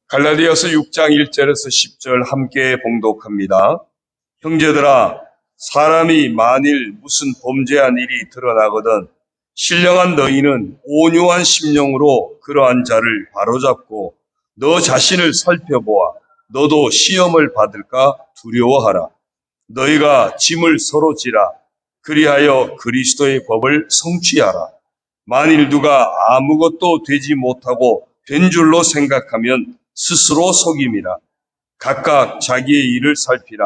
갈라디아서 6장 1절에서 10절 함께 봉독합니다. 형제들아, 사람이 만일 무슨 범죄한 일이 드러나거든 신령한 너희는 온유한 심령으로 그러한 자를 바로잡고 너 자신을 살펴보아 너도 시험을 받을까 두려워하라. 너희가 짐을 서로 지라. 그리하여 그리스도의 법을 성취하라. 만일 누가 아무것도 되지 못하고 된 줄로 생각하면 스스로 속임이라. 각각 자기의 일을 살피라.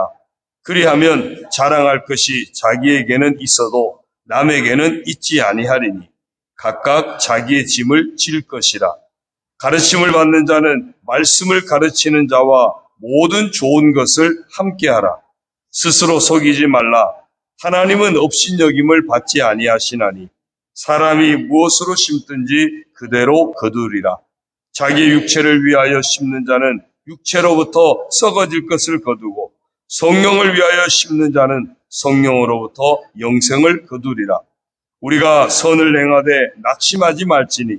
그리하면 자랑할 것이 자기에게는 있어도 남에게는 있지 아니하리니 각각 자기의 짐을 질 것이라. 가르침을 받는 자는 말씀을 가르치는 자와 모든 좋은 것을 함께하라. 스스로 속이지 말라. 하나님은 업신여김을 받지 아니하시나니 사람이 무엇으로 심든지 그대로 거두리라. 자기의 육체를 위하여 심는 자는 육체로부터 썩어질 것을 거두고 성령을 위하여 심는 자는 성령으로부터 영생을 거두리라. 우리가 선을 행하되 낙심하지 말지니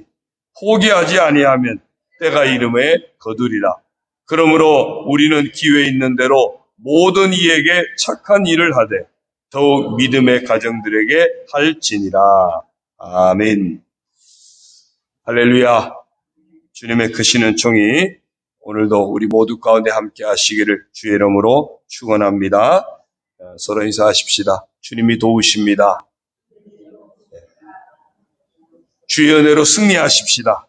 포기하지 아니하면 때가 이름에 거두리라. 그러므로 우리는 기회 있는 대로 모든 이에게 착한 일을 하되 더욱 믿음의 가정들에게 할지니라. 아멘. 할렐루야. 주님의 크신 은총이 오늘도 우리 모두 가운데 함께 하시기를 주의 이름으로 축원합니다. 서로 인사하십시다. 주님이 도우십니다. 주의 은혜로 승리하십시다.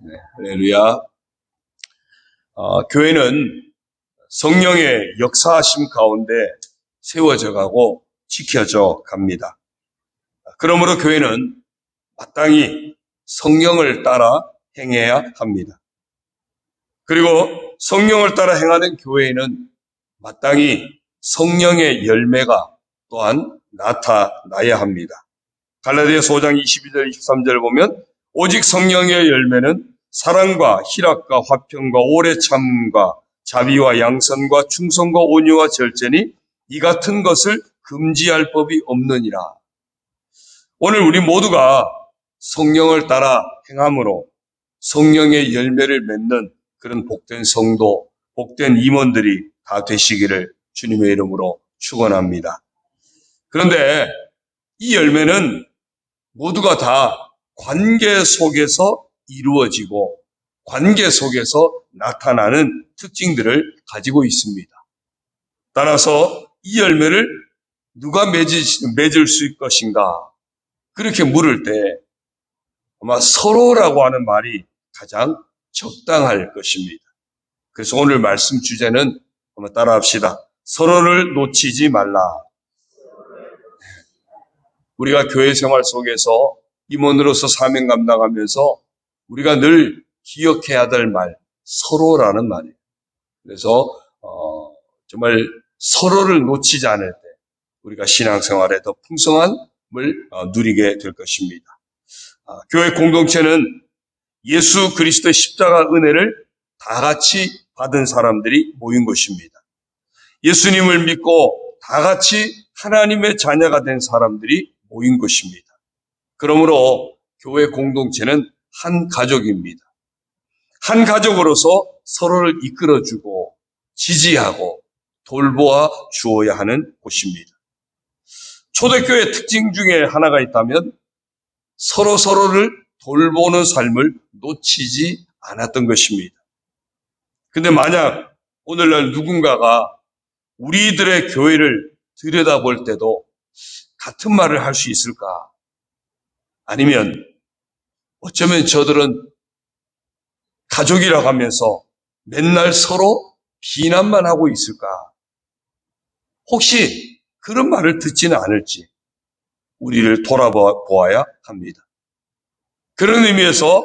네, 할렐루야. 교회는 성령의 역사하심 가운데 세워져 가고 지켜져 갑니다. 그러므로 교회는 마땅히 성령을 따라 행해야 합니다. 그리고 성령을 따라 행하는 교회에는 마땅히 성령의 열매가 또한 나타나야 합니다. 갈라디아서 5장 22절 23절 보면 오직 성령의 열매는 사랑과 희락과 화평과 오래 참음과 자비와 양선과 충성과 온유와 절제니 이 같은 것을 금지할 법이 없느니라. 오늘 우리 모두가 성령을 따라 행함으로 성령의 열매를 맺는 그런 복된 성도, 복된 임원들이 다 되시기를 주님의 이름으로 축원합니다. 그런데 이 열매는 모두가 다 관계 속에서 이루어지고 관계 속에서 나타나는 특징들을 가지고 있습니다. 따라서 이 열매를 누가 맺을 수 있을 것인가? 그렇게 물을 때 아마 서로라고 하는 말이 가장 적당할 것입니다. 그래서 오늘 말씀 주제는 한번 따라합시다. 서로를 놓치지 말라. 우리가 교회 생활 속에서 임원으로서 사명 감당하면서 우리가 늘 기억해야 될 말, 서로라는 말이에요. 그래서 정말 서로를 놓치지 않을 때 우리가 신앙생활에 더 풍성함을 누리게 될 것입니다. 교회 공동체는 예수 그리스도의 십자가 은혜를 다 같이 받은 사람들이 모인 것입니다. 예수님을 믿고 다 같이 하나님의 자녀가 된 사람들이 모인 것입니다. 그러므로 교회 공동체는 한 가족입니다. 한 가족으로서 서로를 이끌어주고 지지하고 돌보아 주어야 하는 곳입니다. 초대교회 특징 중에 하나가 있다면 서로를 돌보는 삶을 놓치지 않았던 것입니다. 근데 만약 오늘날 누군가가 우리들의 교회를 들여다볼 때도 같은 말을 할 수 있을까? 아니면 어쩌면 저들은 가족이라고 하면서 맨날 서로 비난만 하고 있을까? 혹시 그런 말을 듣지는 않을지 우리를 돌아보아야 합니다. 그런 의미에서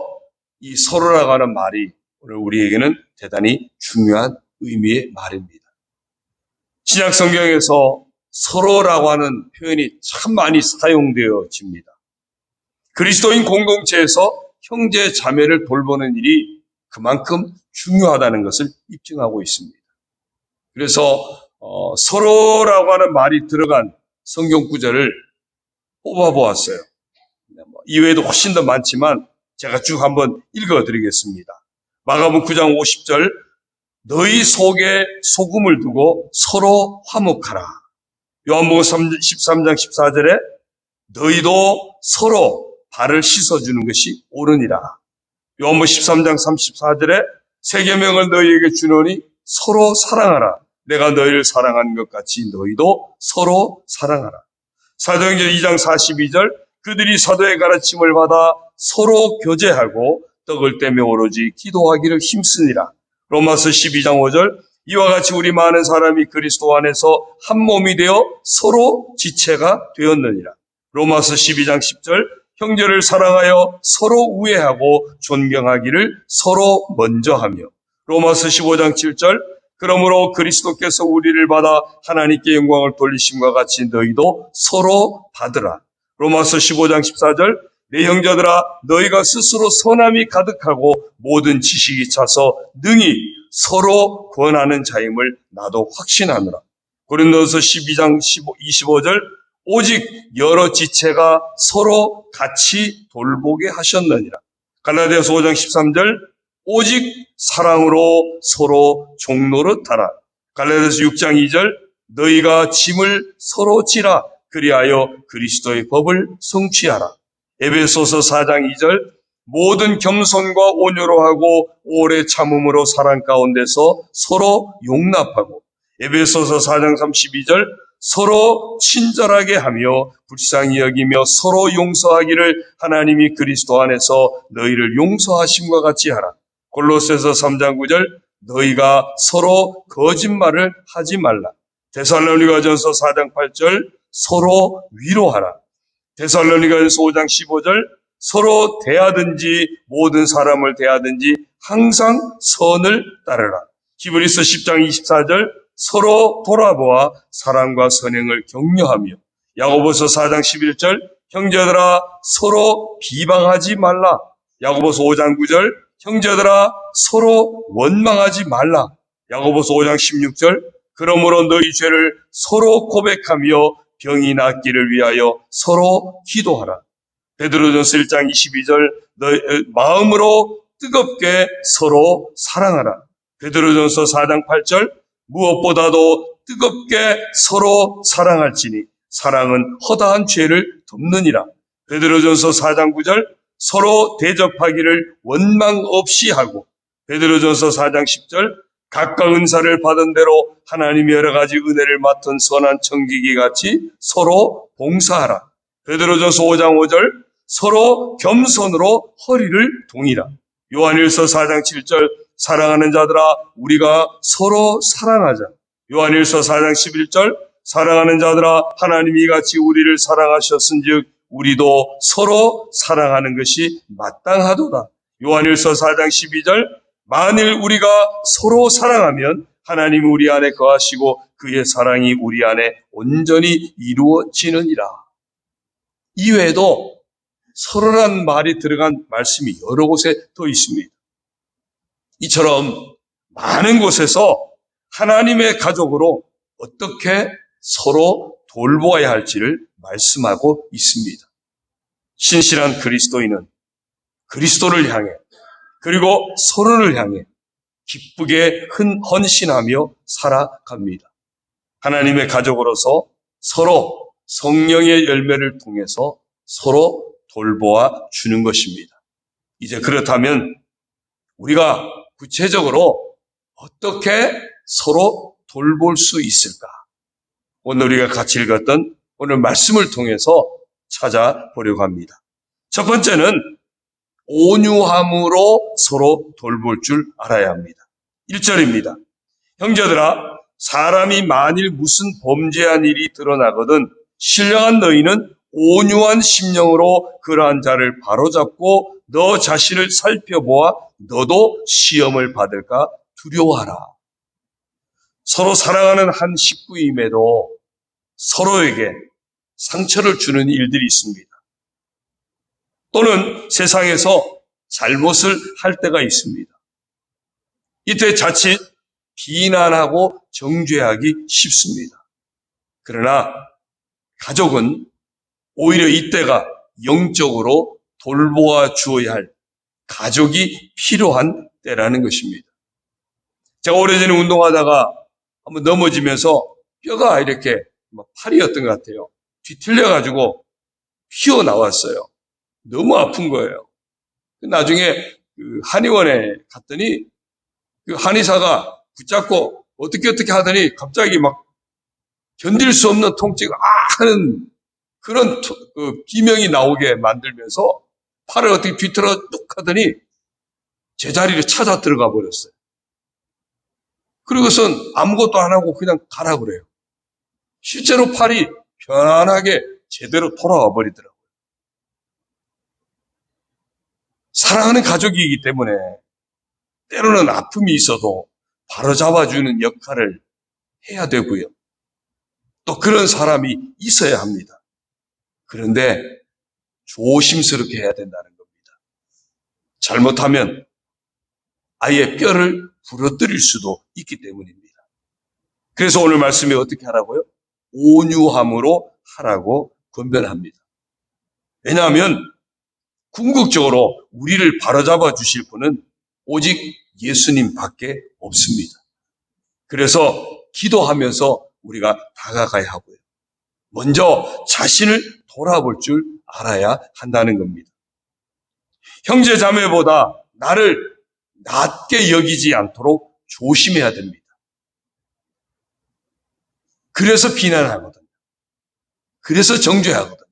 이 서로라고 하는 말이 오늘 우리에게는 대단히 중요한 의미의 말입니다. 신약 성경에서 서로라고 하는 표현이 참 많이 사용되어집니다. 그리스도인 공동체에서 형제 자매를 돌보는 일이 그만큼 중요하다는 것을 입증하고 있습니다. 그래서 서로라고 하는 말이 들어간 성경 구절을 뽑아보았어요. 이외에도 훨씬 더 많지만 제가 쭉 한번 읽어드리겠습니다. 마가복음 9장 50절 너희 속에 소금을 두고 서로 화목하라. 요한복음 13장 14절에 너희도 서로 발을 씻어주는 것이 옳으니라. 요한복음 13장 34절에 새 계명을 너희에게 주노니 서로 사랑하라. 내가 너희를 사랑한 것 같이 너희도 서로 사랑하라. 사도행전 2장 42절 그들이 사도의 가르침을 받아 서로 교제하고 떡을 떼며 오로지 기도하기를 힘쓰니라. 로마서 12장 5절 이와 같이 우리 많은 사람이 그리스도 안에서 한 몸이 되어 서로 지체가 되었느니라. 로마서 12장 10절 형제를 사랑하여 서로 우애하고 존경하기를 서로 먼저 하며. 로마서 15장 7절 그러므로 그리스도께서 우리를 받아 하나님께 영광을 돌리심과 같이 너희도 서로 받으라. 로마서 15장 14절 내 형제들아 너희가 스스로 선함이 가득하고 모든 지식이 차서 능히 서로 권하는 자임을 나도 확신하노라. 고린도서 12장 25절 오직 여러 지체가 서로 같이 돌보게 하셨느니라. 갈라디아서 5장 13절 오직 사랑으로 서로 종노릇하라. 갈라디아서 6장 2절 너희가 짐을 서로 지라 그리하여 그리스도의 법을 성취하라. 에베소서 4장 2절 모든 겸손과 온유로 하고 오래 참음으로 사랑 가운데서 서로 용납하고. 에베소서 4장 32절 서로 친절하게 하며 불쌍히 여기며 서로 용서하기를 하나님이 그리스도 안에서 너희를 용서하심과 같이 하라. 골로새서 3장 9절 너희가 서로 거짓말을 하지 말라. 데살로니가전서 4장 8절 서로 위로하라. 데살로니가전서 5장 15절 서로 대하든지 모든 사람을 대하든지 항상 선을 따르라. 히브리서 10장 24절 서로 돌아보아 사랑과 선행을 격려하며. 야고보서 4장 11절 형제들아 서로 비방하지 말라. 야고보서 5장 9절 형제들아 서로 원망하지 말라. 야고보서 5장 16절 그러므로 너희 죄를 서로 고백하며 병이 낫기를 위하여 서로 기도하라. 베드로전서 1장 22절 너희 마음으로 뜨겁게 서로 사랑하라. 베드로전서 4장 8절 무엇보다도 뜨겁게 서로 사랑할지니 사랑은 허다한 죄를 덮느니라. 베드로전서 4장 9절 서로 대접하기를 원망 없이 하고. 베드로전서 4장 10절 각각 은사를 받은 대로 하나님이 여러 가지 은혜를 맡은 선한 청지기 같이 서로 봉사하라. 베드로전서 5장 5절 서로 겸손으로 허리를 동이라. 요한일서 4장 7절 사랑하는 자들아 우리가 서로 사랑하자. 요한일서 4장 11절 사랑하는 자들아 하나님이 이같이 우리를 사랑하셨은즉 우리도 서로 사랑하는 것이 마땅하도다. 요한일서 4장 12절 만일 우리가 서로 사랑하면 하나님이 우리 안에 거하시고 그의 사랑이 우리 안에 온전히 이루어지느니라. 이외에도 서로란 말이 들어간 말씀이 여러 곳에 더 있습니다. 이처럼 많은 곳에서 하나님의 가족으로 어떻게 서로 돌보아야 할지를 말씀하고 있습니다. 신실한 그리스도인은 그리스도를 향해 그리고 서로를 향해 기쁘게 헌신하며 살아갑니다. 하나님의 가족으로서 서로 성령의 열매를 통해서 서로 돌보아 주는 것입니다. 이제 그렇다면 우리가 구체적으로 어떻게 서로 돌볼 수 있을까? 오늘 우리가 같이 읽었던 오늘 말씀을 통해서 찾아보려고 합니다. 첫 번째는 온유함으로 서로 돌볼 줄 알아야 합니다. 1절입니다. 형제들아 사람이 만일 무슨 범죄한 일이 드러나거든 신령한 너희는 온유한 심령으로 그러한 자를 바로잡고 너 자신을 살펴보아 너도 시험을 받을까 두려워하라. 서로 사랑하는 한 식구임에도 서로에게 상처를 주는 일들이 있습니다. 또는 세상에서 잘못을 할 때가 있습니다. 이때 자칫 비난하고 정죄하기 쉽습니다. 그러나 가족은 오히려 이때가 영적으로 돌보아 주어야 할 가족이 필요한 때라는 것입니다. 제가 오래전에 운동하다가 한번 넘어지면서 뼈가 이렇게 팔이었던 것 같아요. 뒤틀려가지고 휘어나왔어요. 너무 아픈 거예요. 나중에 한의원에 갔더니 그 한의사가 붙잡고 어떻게 하더니 갑자기 막 견딜 수 없는 통증 하는 그런 비명이 나오게 만들면서 팔을 어떻게 뒤틀어 뚝 하더니 제자리를 찾아 들어가 버렸어요. 그러고선 아무것도 안 하고 그냥 가라 그래요. 실제로 팔이 편안하게 제대로 돌아와 버리더라고요. 사랑하는 가족이기 때문에 때로는 아픔이 있어도 바로잡아주는 역할을 해야 되고요. 또 그런 사람이 있어야 합니다. 그런데 조심스럽게 해야 된다는 겁니다. 잘못하면 아예 뼈를 부러뜨릴 수도 있기 때문입니다. 그래서 오늘 말씀에 어떻게 하라고요? 온유함으로 하라고 권면합니다. 왜냐하면 궁극적으로 우리를 바로잡아 주실 분은 오직 예수님밖에 없습니다. 그래서 기도하면서 우리가 다가가야 하고요. 먼저 자신을 돌아볼 줄 알아야 한다는 겁니다. 형제 자매보다 나를 낮게 여기지 않도록 조심해야 됩니다. 그래서 비난하거든요. 그래서 정죄하거든요.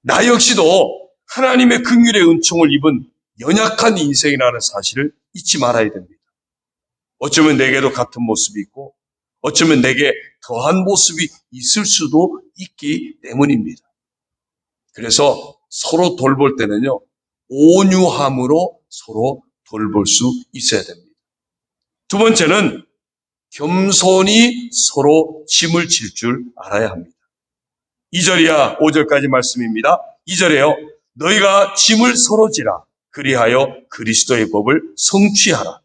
나 역시도 하나님의 긍휼의 은총을 입은 연약한 인생이라는 사실을 잊지 말아야 됩니다. 어쩌면 내게도 같은 모습이 있고 어쩌면 내게 더한 모습이 있을 수도 있기 때문입니다. 그래서 서로 돌볼 때는요, 온유함으로 서로 돌볼 수 있어야 됩니다. 두 번째는 겸손히 서로 짐을 질 줄 알아야 합니다. 2절이야 5절까지 말씀입니다. 2절에요. 너희가 짐을 서로 지라. 그리하여 그리스도의 법을 성취하라.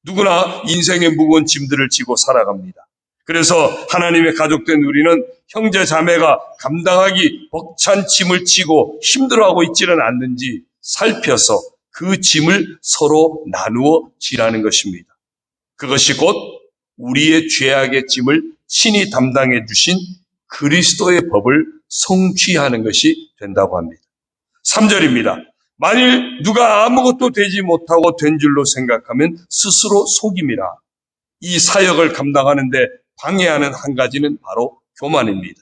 누구나 인생의 무거운 짐들을 지고 살아갑니다. 그래서 하나님의 가족된 우리는 형제 자매가 감당하기 벅찬 짐을 지고 힘들어하고 있지는 않는지 살펴서 그 짐을 서로 나누어 지라는 것입니다. 그것이 곧 우리의 죄악의 짐을 친히 담당해 주신 그리스도의 법을 성취하는 것이 된다고 합니다. 3절입니다. 만일 누가 아무것도 되지 못하고 된 줄로 생각하면 스스로 속임이라. 이 사역을 감당하는데 방해하는 한 가지는 바로 교만입니다.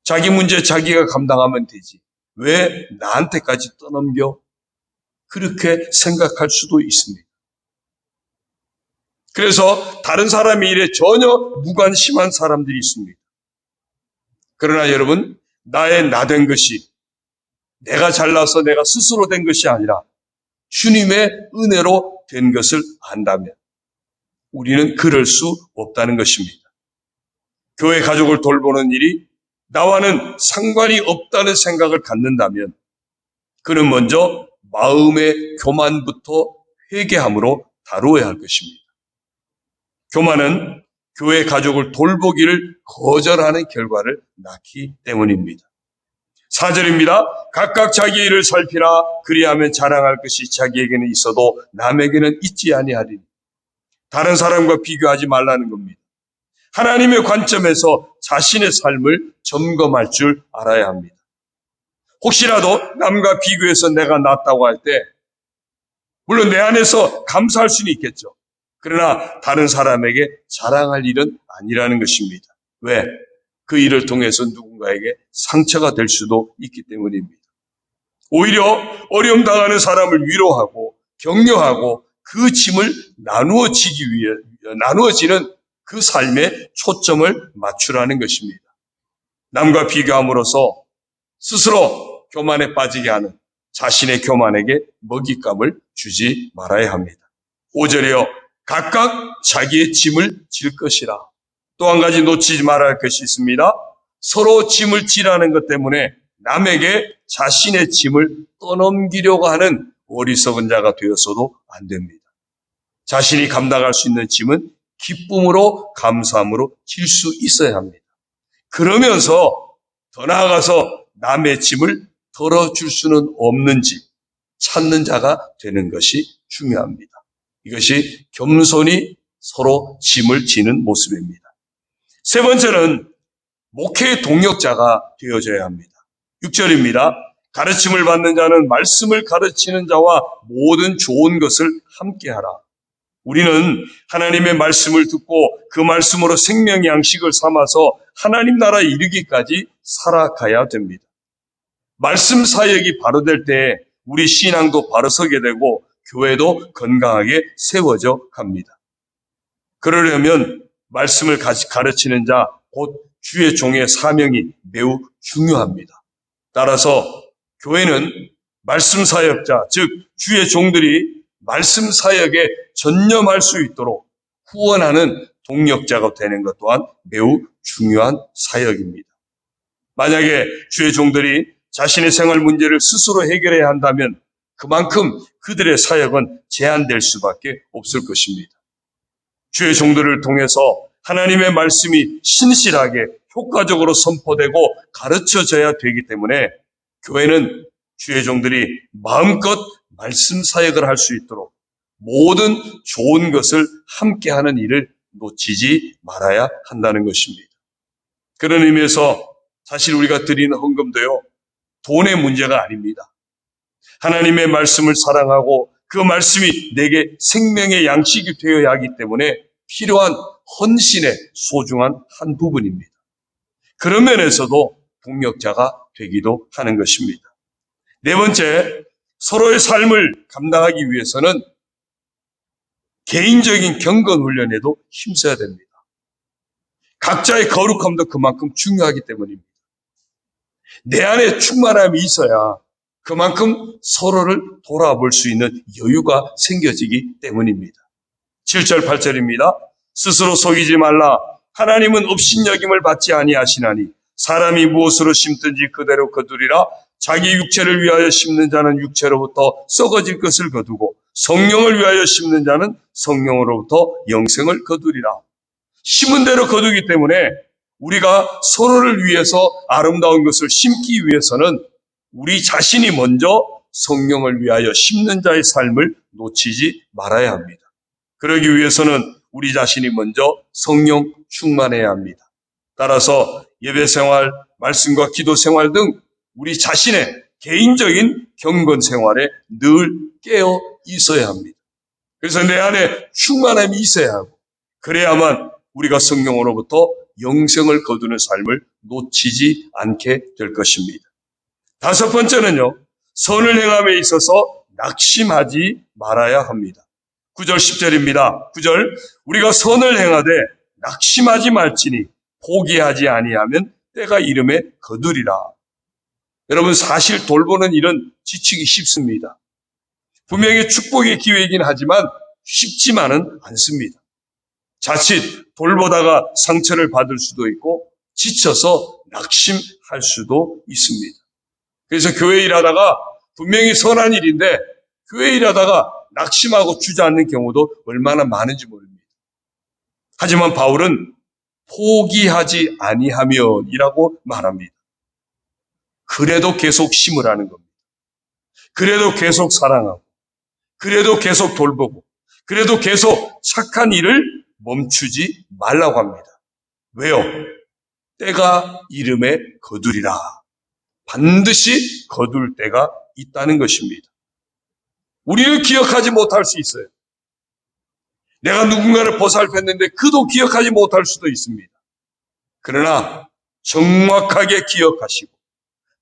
자기 문제 자기가 감당하면 되지. 왜 나한테까지 떠넘겨? 그렇게 생각할 수도 있습니다. 그래서 다른 사람의 일에 전혀 무관심한 사람들이 있습니다. 그러나 여러분, 나의 나된 것이 내가 잘나서 내가 스스로 된 것이 아니라 주님의 은혜로 된 것을 안다면 우리는 그럴 수 없다는 것입니다. 교회 가족을 돌보는 일이 나와는 상관이 없다는 생각을 갖는다면 그는 먼저 마음의 교만부터 회개함으로 다루어야 할 것입니다. 교만은 교회 가족을 돌보기를 거절하는 결과를 낳기 때문입니다. 4절입니다. 각각 자기 일을 살피라. 그리하면 자랑할 것이 자기에게는 있어도 남에게는 있지 아니하리니. 다른 사람과 비교하지 말라는 겁니다. 하나님의 관점에서 자신의 삶을 점검할 줄 알아야 합니다. 혹시라도 남과 비교해서 내가 낫다고 할 때 물론 내 안에서 감사할 수는 있겠죠. 그러나 다른 사람에게 자랑할 일은 아니라는 것입니다. 왜? 그 일을 통해서 누군가에게 상처가 될 수도 있기 때문입니다. 오히려 어려움 당하는 사람을 위로하고 격려하고 그 짐을 나누어지는 그 삶에 초점을 맞추라는 것입니다. 남과 비교함으로써 스스로 교만에 빠지게 하는 자신의 교만에게 먹잇감을 주지 말아야 합니다. 5절에요. 각각 자기의 짐을 질 것이라. 또 한 가지 놓치지 말아야 할 것이 있습니다. 서로 짐을 지라는 것 때문에 남에게 자신의 짐을 떠넘기려고 하는 어리석은 자가 되어서도 안 됩니다. 자신이 감당할 수 있는 짐은 기쁨으로 감사함으로 질 수 있어야 합니다. 그러면서 더 나아가서 남의 짐을 덜어줄 수는 없는지 찾는 자가 되는 것이 중요합니다. 이것이 겸손히 서로 짐을 지는 모습입니다. 세 번째는 목회의 동역자가 되어져야 합니다. 6절입니다. 가르침을 받는 자는 말씀을 가르치는 자와 모든 좋은 것을 함께하라. 우리는 하나님의 말씀을 듣고 그 말씀으로 생명 양식을 삼아서 하나님 나라에 이르기까지 살아가야 됩니다. 말씀 사역이 바로 될 때 우리 신앙도 바로 서게 되고 교회도 건강하게 세워져 갑니다. 그러려면 말씀을 가르치는 자, 곧 주의 종의 사명이 매우 중요합니다. 따라서 교회는 말씀 사역자, 즉 주의 종들이 말씀 사역에 전념할 수 있도록 후원하는 동력자가 되는 것 또한 매우 중요한 사역입니다. 만약에 주의 종들이 자신의 생활 문제를 스스로 해결해야 한다면 그만큼 그들의 사역은 제한될 수밖에 없을 것입니다. 주의 종들을 통해서 하나님의 말씀이 신실하게 효과적으로 선포되고 가르쳐져야 되기 때문에 교회는 주의 종들이 마음껏 말씀 사역을 할 수 있도록 모든 좋은 것을 함께하는 일을 놓치지 말아야 한다는 것입니다. 그런 의미에서 사실 우리가 드리는 헌금도요, 돈의 문제가 아닙니다. 하나님의 말씀을 사랑하고 그 말씀이 내게 생명의 양식이 되어야 하기 때문에 필요한 헌신의 소중한 한 부분입니다. 그런 면에서도 동력자가 되기도 하는 것입니다. 네 번째, 서로의 삶을 감당하기 위해서는 개인적인 경건 훈련에도 힘써야 됩니다. 각자의 거룩함도 그만큼 중요하기 때문입니다. 내 안에 충만함이 있어야 그만큼 서로를 돌아볼 수 있는 여유가 생겨지기 때문입니다. 7절 8절입니다. 스스로 속이지 말라. 하나님은 업신여김을 받지 아니하시나니 사람이 무엇으로 심든지 그대로 거두리라. 자기 육체를 위하여 심는 자는 육체로부터 썩어질 것을 거두고 성령을 위하여 심는 자는 성령으로부터 영생을 거두리라. 심은 대로 거두기 때문에 우리가 서로를 위해서 아름다운 것을 심기 위해서는 우리 자신이 먼저 성령을 위하여 심는 자의 삶을 놓치지 말아야 합니다. 그러기 위해서는 우리 자신이 먼저 성령 충만해야 합니다. 따라서 예배생활, 말씀과 기도생활 등 우리 자신의 개인적인 경건 생활에 늘 깨어 있어야 합니다. 그래서 내 안에 충만함이 있어야 하고 그래야만 우리가 성령으로부터 영생을 거두는 삶을 놓치지 않게 될 것입니다. 다섯 번째는요, 선을 행함에 있어서 낙심하지 말아야 합니다. 9절 10절입니다. 9절, 우리가 선을 행하되 낙심하지 말지니 포기하지 아니하면 때가 이름에 거두리라. 여러분, 사실 돌보는 일은 지치기 쉽습니다. 분명히 축복의 기회이긴 하지만 쉽지만은 않습니다. 자칫 돌보다가 상처를 받을 수도 있고 지쳐서 낙심할 수도 있습니다. 그래서 교회 일하다가 분명히 선한 일인데 교회 일하다가 낙심하고 주저앉는 경우도 얼마나 많은지 모릅니다. 하지만 바울은 포기하지 아니하면이라고 말합니다. 그래도 계속 심으라는 겁니다. 그래도 계속 사랑하고 그래도 계속 돌보고 그래도 계속 착한 일을 멈추지 말라고 합니다. 왜요? 때가 이름에 거두리라. 반드시 거둘 때가 있다는 것입니다. 우리는 기억하지 못할 수 있어요. 내가 누군가를 보살폈는데 그도 기억하지 못할 수도 있습니다. 그러나 정확하게 기억하시고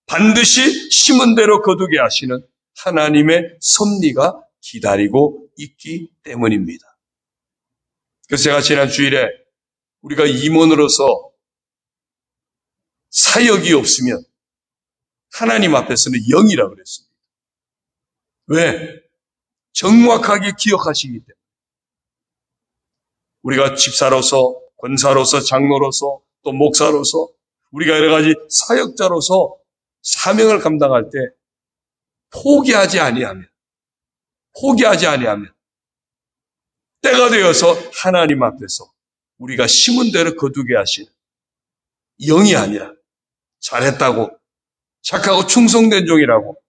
반드시 심은 대로 거두게 하시는 하나님의 섭리가 기다리고 있기 때문입니다. 그래서 제가 지난 주일에 우리가 임원으로서 사역이 없으면 하나님 앞에서는 0이라고 그랬습니다. 왜? 정확하게 기억하시기 때문에. 우리가 집사로서, 권사로서, 장로로서, 또 목사로서, 우리가 여러 가지 사역자로서 사명을 감당할 때 포기하지 아니하면 때가 되어서 하나님 앞에서 우리가 심은 대로 거두게 하시는 0이 아니라 잘했다고 착하고 충성된 종이라고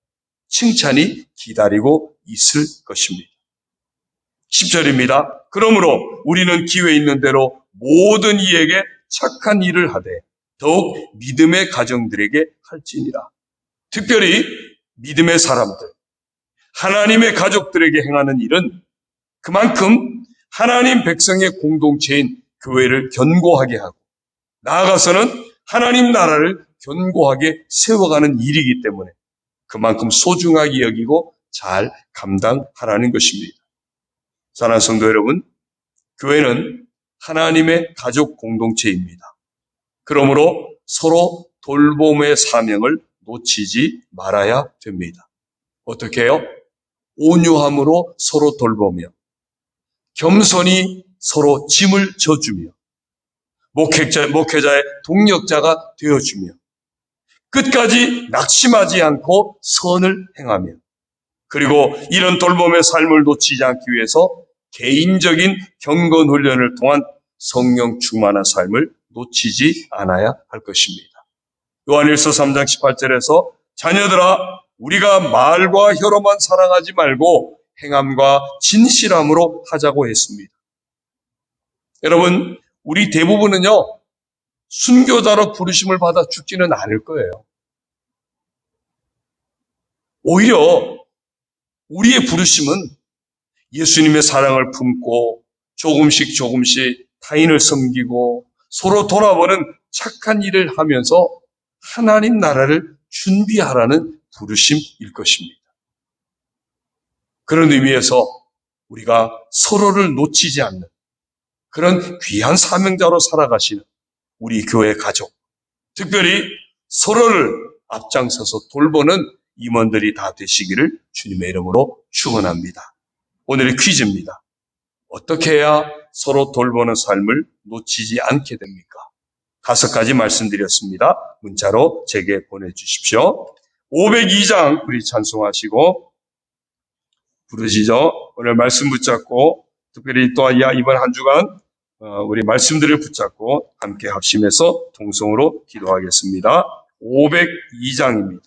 칭찬이 기다리고 있을 것입니다. 10절입니다. 그러므로 우리는 기회 있는 대로 모든 이에게 착한 일을 하되 더욱 믿음의 가정들에게 할지니라. 특별히 믿음의 사람들, 하나님의 가족들에게 행하는 일은 그만큼 하나님 백성의 공동체인 교회를 견고하게 하고 나아가서는 하나님 나라를 견고하게 세워가는 일이기 때문에 그만큼 소중하게 여기고 잘 감당하라는 것입니다. 사랑하는 성도 여러분, 교회는 하나님의 가족 공동체입니다. 그러므로 서로 돌봄의 사명을 놓치지 말아야 됩니다. 어떻게 해요? 온유함으로 서로 돌보며 겸손히 서로 짐을 져주며 목회자의 동력자가 되어주며 끝까지 낙심하지 않고 선을 행하며 그리고 이런 돌봄의 삶을 놓치지 않기 위해서 개인적인 경건 훈련을 통한 성령 충만한 삶을 놓치지 않아야 할 것입니다. 요한일서 3장 18절에서 자녀들아 우리가 말과 혀로만 사랑하지 말고 행함과 진실함으로 하자고 했습니다. 여러분, 우리 대부분은요, 순교자로 부르심을 받아 죽지는 않을 거예요. 오히려 우리의 부르심은 예수님의 사랑을 품고 조금씩 타인을 섬기고 서로 돌아보는 착한 일을 하면서 하나님 나라를 준비하라는 부르심일 것입니다. 그런 의미에서 우리가 서로를 놓치지 않는 그런 귀한 사명자로 살아가시는 우리 교회 가족, 특별히 서로를 앞장서서 돌보는 임원들이 다 되시기를 주님의 이름으로 축원합니다. 오늘의 퀴즈입니다. 어떻게 해야 서로 돌보는 삶을 놓치지 않게 됩니까? 5가지 말씀드렸습니다. 문자로 제게 보내주십시오. 502장 우리 찬송하시고 부르시죠. 오늘 말씀 붙잡고 특별히 또 이번 한 주간 우리 말씀들을 붙잡고 함께 합심해서 통성으로 기도하겠습니다. 502장입니다.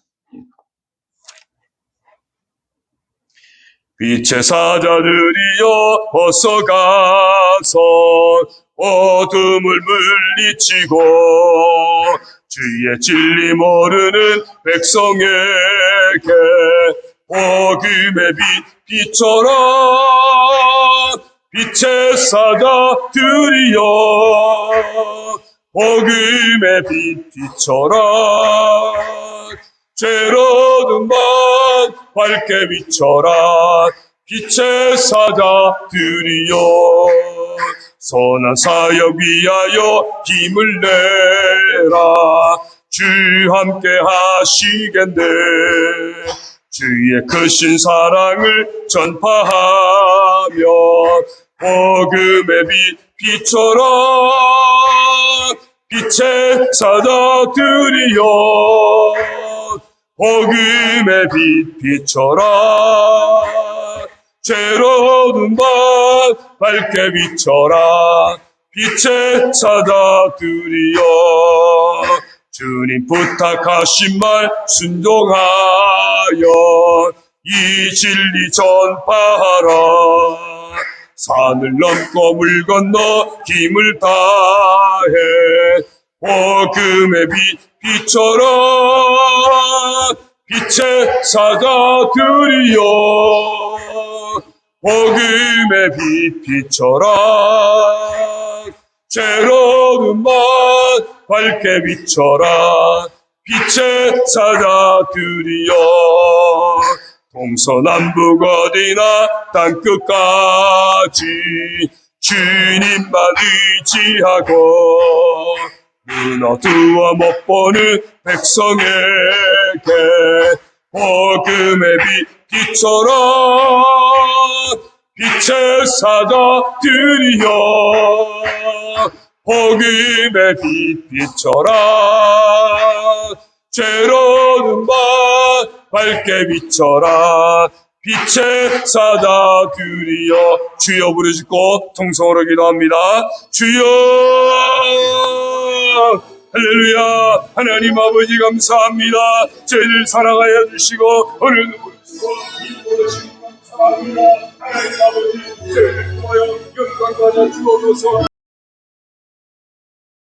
빛의 사자들이여 어서 가서 어둠을 물리치고 주의 진리 모르는 백성에게 복음의 빛 비춰라. 빛의 사자들이여 복음의 빛 비춰라. 죄로든 밤 밝게 비춰라. 빛의 사자들이여 선한 사역 위하여 힘을 내라. 주 함께 하시겠네. 주의 크신 사랑을 전파하며 복음의 빛 비춰라. 빛의 사자들이여 복음의 빛 비춰라. 죄로운 밤 밝게 비춰라. 빛의 사자들이여 주님 부탁하신 말 순종하여 이 진리 전파하라. 산을 넘고 물 건너 힘을 다해 복음의 빛 비춰라. 빛의 사자들이여 복음의 빛 비춰라. 죄로운 밤 밝게 비춰라. 빛의 사자들이여 동서남북 어디나 땅끝까지 주님만 의지하고 무너두어 못 보는 백성에게 복음의 빛 비춰라. 빛의 사자들이여 복음의 빛 비춰라. 죄로운 밤 밝게 비춰라. 빛의 사자들이여 주여 부르짖고 통성으로 기도합니다. 주여 할렐루야. 하나님 아버지 감사합니다. 저희를 사랑하여 주시고 어느 누구도 인도하시고 감사합니다. 하나님 아버지 저희를 통하여 영광 받아 주옵소서.